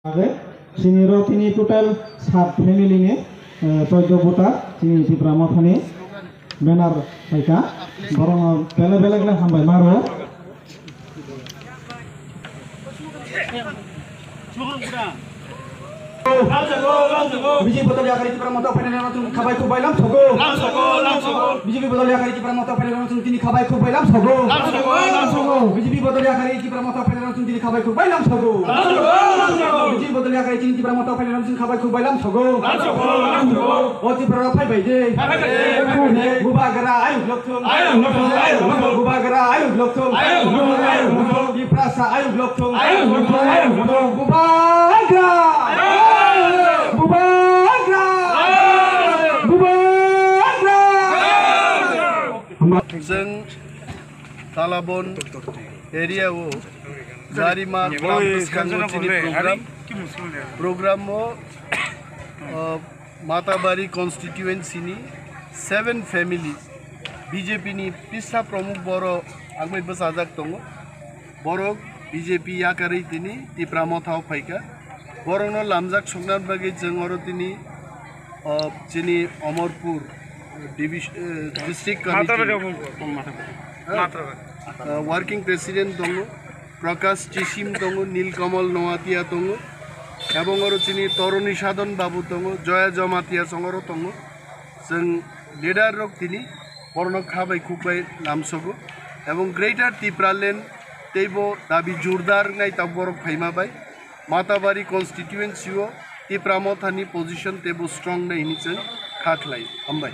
आगे सिनिरो तिनी total 7 family ने 14 बुटा तिनी तिप्रा मथानी बेनार फाइका बरं बेले बेलेगले हामबाय मारो बीजेपी बदल याकारी तिप्रा मत फाइनल नं खाबाय खुबाय लाम छगो बीजेपी बदल याकारी तिप्रा मत फाइनल नं तिनी खाबाय खुबाय लाम छगो बीजेपी बदल याकारी तिप्रा मत फाइनल नं तिनी खाबाय खुबाय लाम छगो बीजेपी बदल याकारी तिप्रा मत फाइनल नं खाबाय खुबाय लाम छगो ओ तिप्रा फाइबाय जे गुबागरा आयु ब्लकथुम गुबागरा आयु ब्लकथुम तिप्रासा आयु ब्लकथुम गुबागरा जों तालाबन एरियाव जारिमा प्रोग्राम माताबारी कन्स्टिट्युएन्सी 7 फैमिली बीजेपी नि पिसा प्रमुख बर आगमै बसाजाक दङ बर बीजेपी याकारै तिनी तिप्रा मथाव फाइका बरन लामजाक संनान बागै जों अरो तिनी चिनी अमरपुर डिस्ट्रिक्ट वर्किंग प्रेसिडेंट दङ प्रकाश चिसिम दङ नीलकमल नवातिया दङ एवं अरो चिनी तरुणी साधन बाबू दङ जया जमातिया संगरो दङ जों लिडार रक तिनी बरन खाबाय खुबाय लामसगो एवं ग्रेटर तिप्रालेन तेबो दाबी जोरदार नाय तबरक फाइमाबाय माताबारी कन्स्टिट्युएन्सी तिप्रा मथानी पोजिशन तेबो स्ट्रंग नायनि जों खाख्लाय हामबाय।